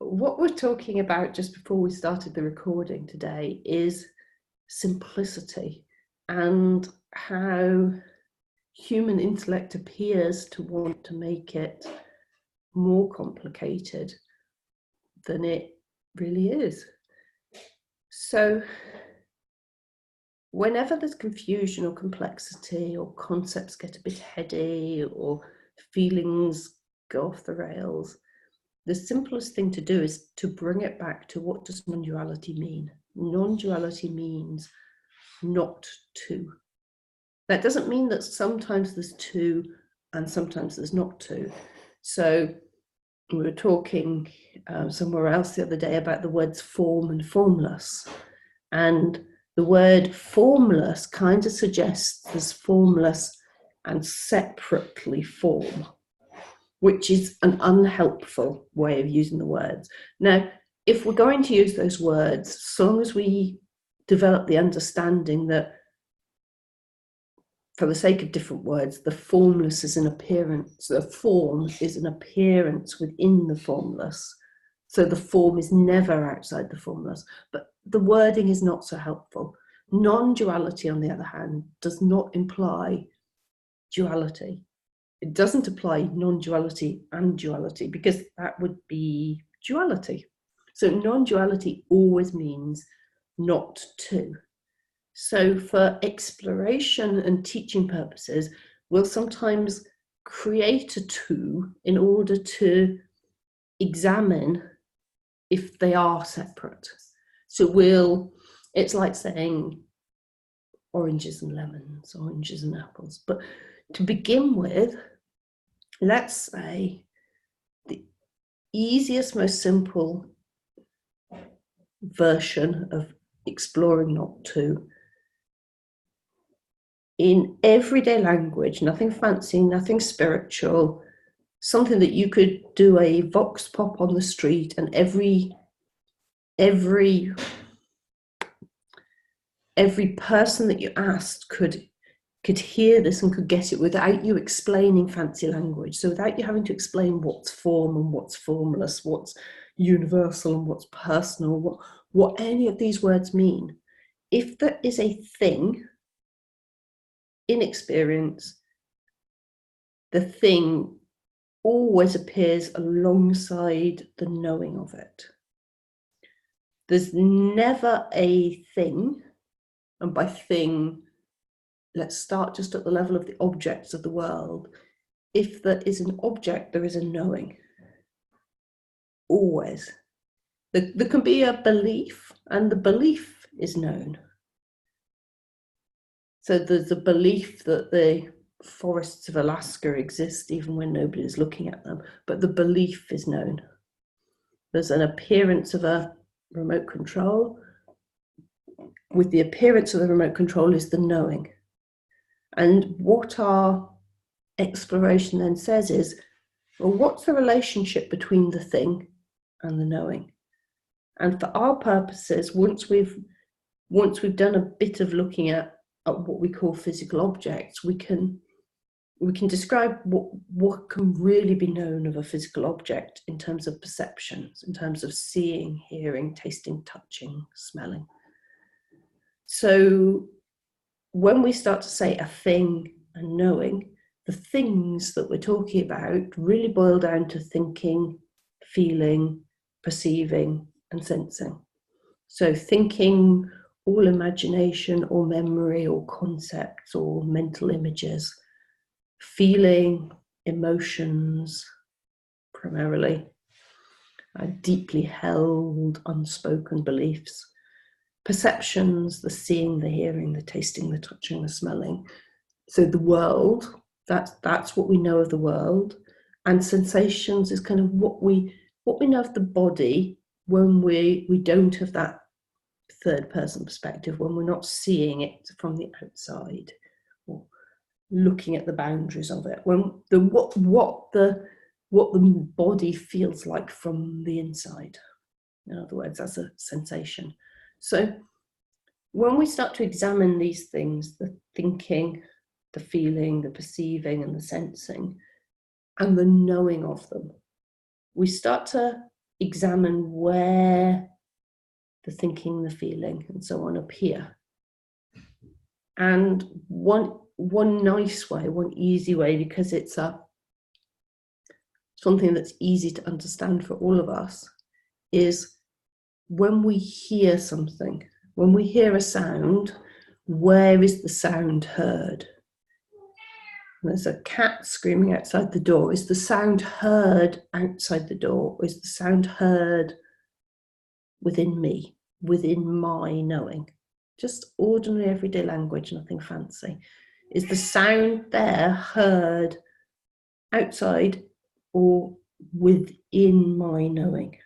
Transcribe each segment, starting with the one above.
what we're talking about just before we started the recording today is simplicity and how human intellect appears to want to make it more complicated than it really is. So whenever there's confusion or complexity, or concepts get a bit heady, or feelings go off the rails, the simplest thing to do is to bring it back to, what does non-duality mean? Non-duality means not two. That doesn't mean that sometimes there's two and sometimes there's not two. So we were talking somewhere else the other day about the words form and formless. And the word formless kind of suggests there's formless and separately form, which is an unhelpful way of using the words. Now, if we're going to use those words, as long as we develop the understanding that, for the sake of different words, the formless is an appearance, the form is an appearance within the formless. So the form is never outside the formless, but the wording is not so helpful. Non-duality, on the other hand, does not imply duality. It doesn't apply non-duality and duality, because that would be duality. So non-duality always means not two. So for exploration and teaching purposes, we'll sometimes create a two in order to examine if they are separate. So it's like saying oranges and lemons, oranges and apples. But to begin with, let's say the easiest, most simple version of exploring not two. In everyday language, nothing fancy, nothing spiritual, something that you could do a vox pop on the street and every person that you asked could hear this and could get it without you explaining fancy language. So without you having to explain what's form and what's formless, what's universal and what's personal, what any of these words mean. If there is a thing in experience, the thing always appears alongside the knowing of it. There's never a thing, and by thing, let's start just at the level of the objects of the world. If there is an object, there is a knowing. Always. There can be a belief, and the belief is known. So there's a belief that the forests of Alaska exist even when nobody is looking at them, but the belief is known. There's an appearance of a remote control. With the appearance of the remote control is the knowing. And what our exploration then says is, well, what's the relationship between the thing and the knowing? And for our purposes, once we've done a bit of looking at what we call physical objects, we can describe what can really be known of a physical object in terms of perceptions, in terms of seeing, hearing, tasting, touching, smelling. So when we start to say a thing and knowing, the things that we're talking about really boil down to thinking, feeling, perceiving, and sensing. So thinking, all imagination or memory or concepts or mental images. Feeling, emotions, primarily, deeply held, unspoken beliefs. Perceptions, the seeing, the hearing, the tasting, the touching, the smelling. So the world, that's what we know of the world. And sensations is kind of what we know of the body when we don't have that third person perspective, when we're not seeing it from the outside or looking at the boundaries of it, when what the body feels like from the inside. In other words, that's a sensation. So when we start to examine these things, the thinking, the feeling, the perceiving, and the sensing, and the knowing of them, we start to examine where the thinking, the feeling, and so on appear. And one nice way, one easy way, because it's something that's easy to understand for all of us, is when we hear something, when we hear a sound, where is the sound heard? There's a cat screaming outside the door. Is the sound heard outside the door? Or is the sound heard within me, within my knowing? Just ordinary everyday language, nothing fancy. Is the sound there heard outside or within my knowing?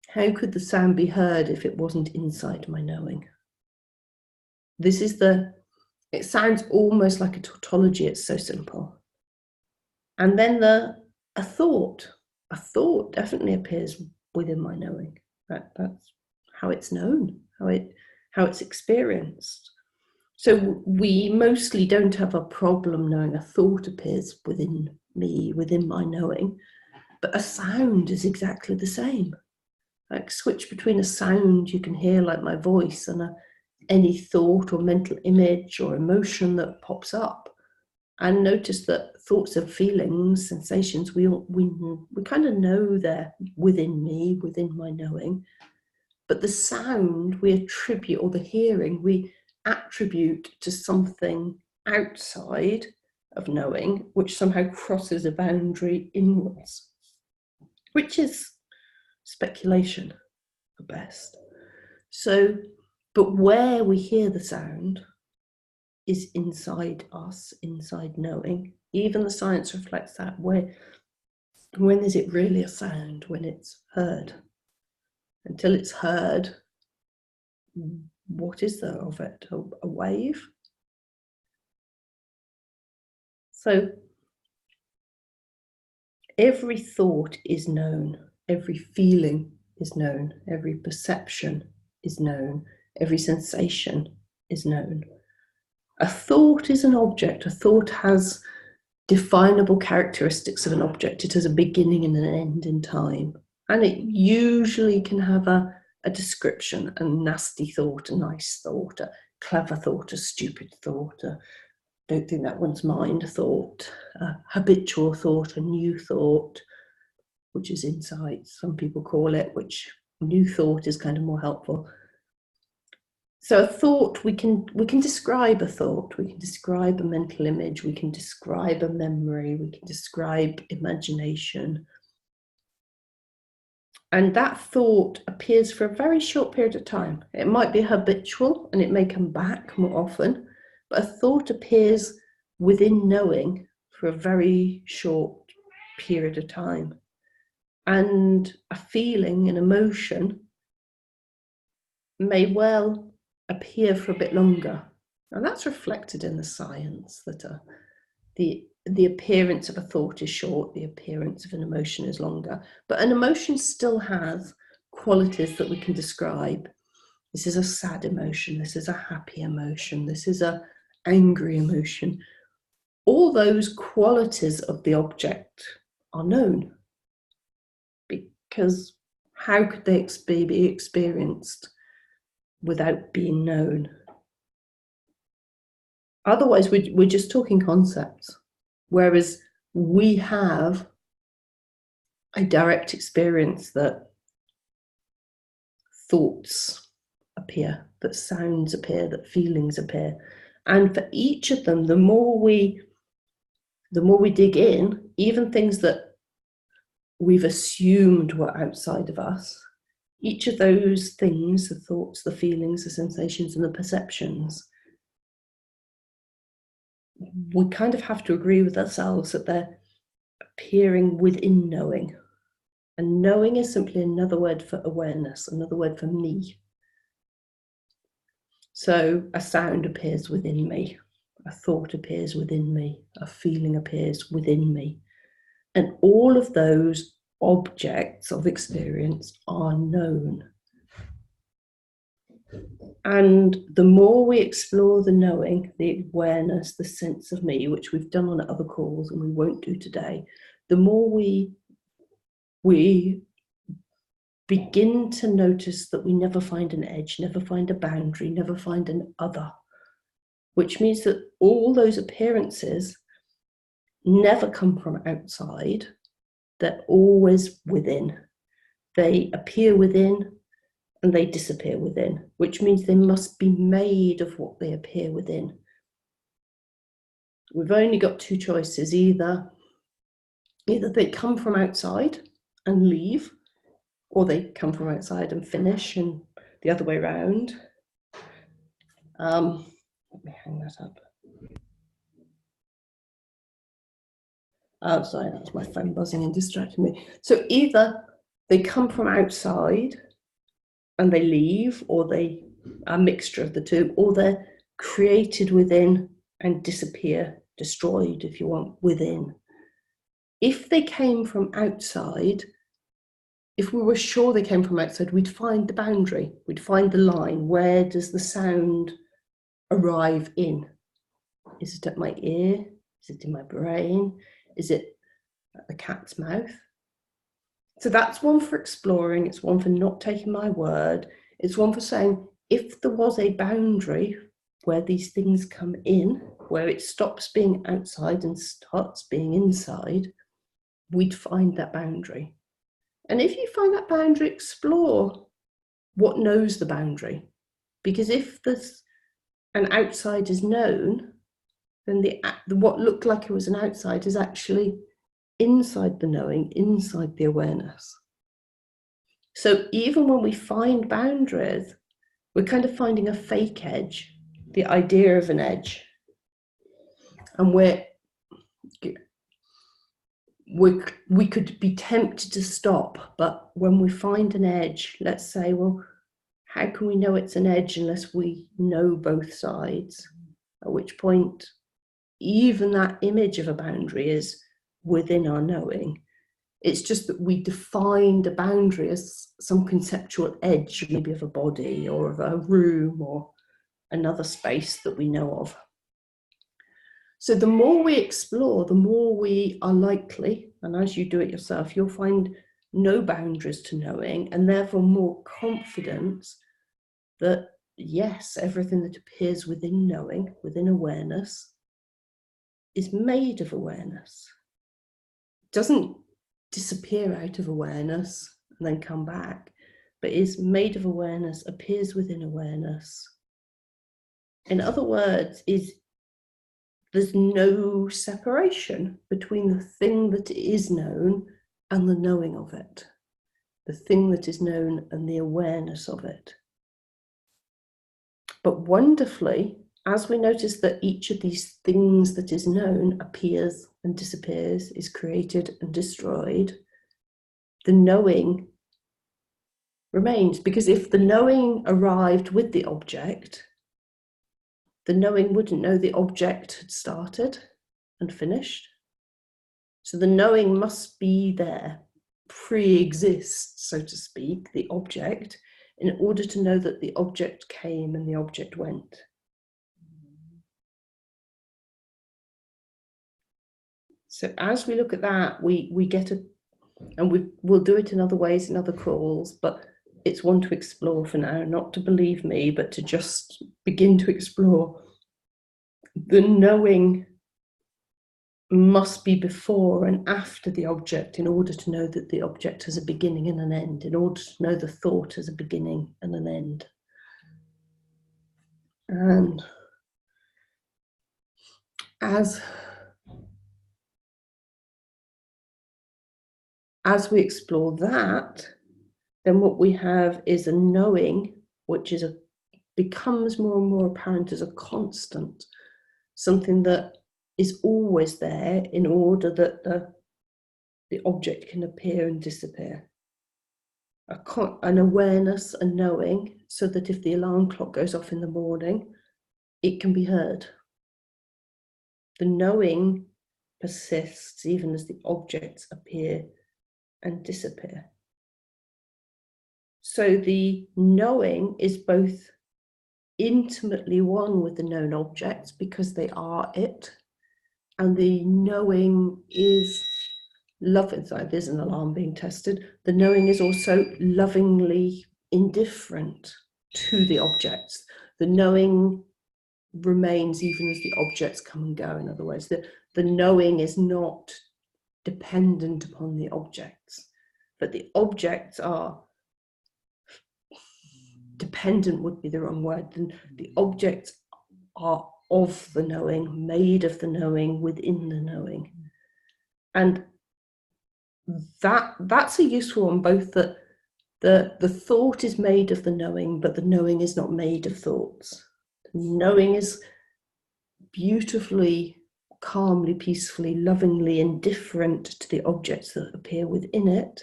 How could the sound be heard if it wasn't inside my knowing? It sounds almost like a tautology, it's so simple. And then a thought definitely appears within my knowing. That's how it's known, how it's experienced. So we mostly don't have a problem knowing a thought appears within me, within my knowing, but a sound is exactly the same. Like switch between a sound you can hear like my voice and any thought or mental image or emotion that pops up, and notice that thoughts and feelings, sensations, we kind of know they're within me, within my knowing, but the sound we attribute, or the hearing we attribute to something outside of knowing, which somehow crosses a boundary inwards, which is speculation at best. So, but where we hear the sound is inside us, inside knowing. Even the science reflects that. When is it really a sound? When it's heard. Until it's heard, what is there of it? A wave? So every thought is known, every feeling is known, every perception is known, every sensation is known. A thought is an object. A thought has definable characteristics of an object. It has a beginning and an end in time. And it usually can have a description, a nasty thought, a nice thought, a clever thought, a stupid thought, a don't think that one's mine thought, a habitual thought, a new thought, which is insight, some people call it, which new thought is kind of more helpful. So a thought, we can describe a thought, we can describe a mental image, we can describe a memory, we can describe imagination. And that thought appears for a very short period of time. It might be habitual and it may come back more often, but a thought appears within knowing for a very short period of time. And a feeling, an emotion, may well appear for a bit longer. And that's reflected in the science, that the appearance of a thought is short, the appearance of an emotion is longer. But an emotion still has qualities that we can describe. This is a sad emotion, this is a happy emotion, this is an angry emotion. All those qualities of the object are known, because how could they be experienced without being known? Otherwise, we're just talking concepts, whereas we have a direct experience that thoughts appear, that sounds appear, that feelings appear. And for each of them, the more we dig in, even things that we've assumed were outside of us, each of those things, the thoughts, the feelings, the sensations, and the perceptions, we kind of have to agree with ourselves that they're appearing within knowing. And knowing is simply another word for awareness, another word for me. So a sound appears within me, a thought appears within me, a feeling appears within me. And all of those objects of experience are known. And the more we explore the knowing, the awareness, the sense of me, which we've done on other calls and we won't do today, the more we begin to notice that we never find an edge, never find a boundary, never find an other, which means that all those appearances never come from outside, they're always within. They appear within and they disappear within, which means they must be made of what they appear within. We've only got two choices: either they come from outside and leave, or they come from outside and finish, and the other way around. Let me hang that up. Oh, sorry, that's my phone buzzing and distracting me. So either they come from outside and they leave, or they are a mixture of the two, or they're created within and disappear, destroyed, if you want, within. If they came from outside, if we were sure they came from outside, we'd find the boundary, we'd find the line. Where does the sound arrive in? Is it at my ear? Is it in my brain? Is it at the cat's mouth? So that's one for exploring. It's one for not taking my word. It's one for saying, if there was a boundary where these things come in, where it stops being outside and starts being inside, we'd find that boundary. And if you find that boundary, explore what knows the boundary. Because if there's an outside is known, then what looked like it was an outside is actually inside the knowing, inside the awareness. So even when we find boundaries, we're kind of finding a fake edge, the idea of an edge. And we could be tempted to stop, but when we find an edge, let's say, well, how can we know it's an edge unless we know both sides? At which point, even that image of a boundary is within our knowing. It's just that we defined a boundary as some conceptual edge, maybe of a body or of a room or another space that we know of. So the more we explore, the more we are likely, and as you do it yourself, you'll find no boundaries to knowing, and therefore more confidence that, yes, everything that appears within knowing, within awareness, is made of awareness. It doesn't disappear out of awareness and then come back, but is made of awareness, appears within awareness. In other words, there's no separation between the thing that is known and the knowing of it, the thing that is known and the awareness of it. But wonderfully, as we notice that each of these things that is known appears and disappears, is created and destroyed, the knowing remains. Because if the knowing arrived with the object, the knowing wouldn't know the object had started and finished. So the knowing must be there, pre-exists, so to speak, the object, in order to know that the object came and the object went. So as we look at that, we get and we'll do it in other ways, in other calls, but it's one to explore for now, not to believe me, but to just begin to explore. The knowing must be before and after the object in order to know that the object has a beginning and an end, in order to know the thought has a beginning and an end. And as we explore that, then what we have is a knowing, which becomes more and more apparent as a constant, something that is always there in order that the object can appear and disappear. An awareness, a knowing, so that if the alarm clock goes off in the morning, it can be heard. The knowing persists even as the objects appear and disappear. So the knowing is both intimately one with the known objects because they are it, and the knowing is love inside, there's an alarm being tested. The knowing is also lovingly indifferent to the objects. The knowing remains even as the objects come and go. In other words, the knowing is not dependent upon the objects, but the objects are dependent, would be the wrong word. The objects are of the knowing, made of the knowing, within the knowing. And that's a useful one, both that the thought is made of the knowing, but the knowing is not made of thoughts. Knowing is beautifully, calmly, peacefully, lovingly indifferent to the objects that appear within it.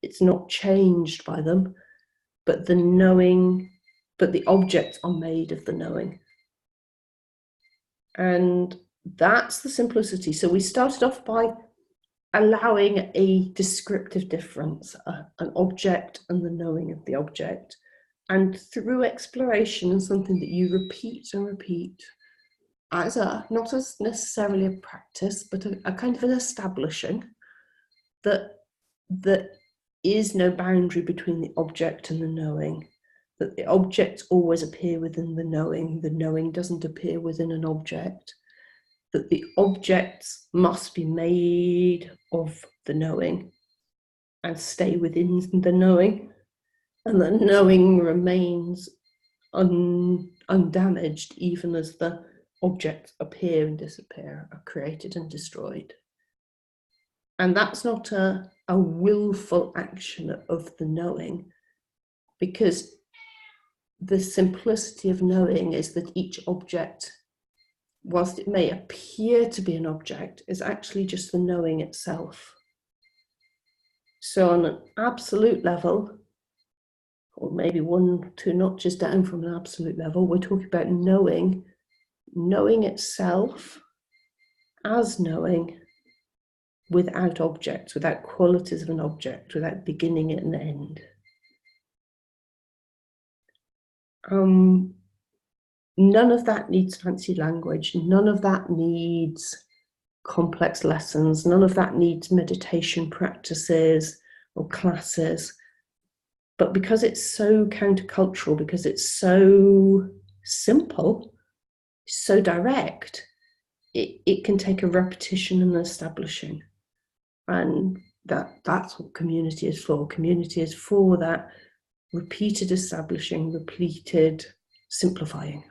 It's not changed by them, but the objects are made of the knowing. And that's the simplicity. So we started off by allowing a descriptive difference, an object and the knowing of the object. And through exploration, and something that you repeat and repeat, not as necessarily a practice, but a kind of an establishing that is no boundary between the object and the knowing, that the objects always appear within the knowing doesn't appear within an object, that the objects must be made of the knowing and stay within the knowing, and the knowing remains undamaged even as the objects appear and disappear, are created and destroyed. And that's not a willful action of the knowing, because the simplicity of knowing is that each object, whilst it may appear to be an object, is actually just the knowing itself. So on an absolute level, or maybe 1-2 notches down from an absolute level, we're talking about knowing itself as knowing, without objects, without qualities of an object, without beginning and end. None of that needs fancy language. None of that needs complex lessons. None of that needs meditation practices or classes. But because it's so countercultural, because it's so simple, so direct, it can take a repetition and establishing. And that's what community is for. Community is for that repeated establishing, repeated simplifying.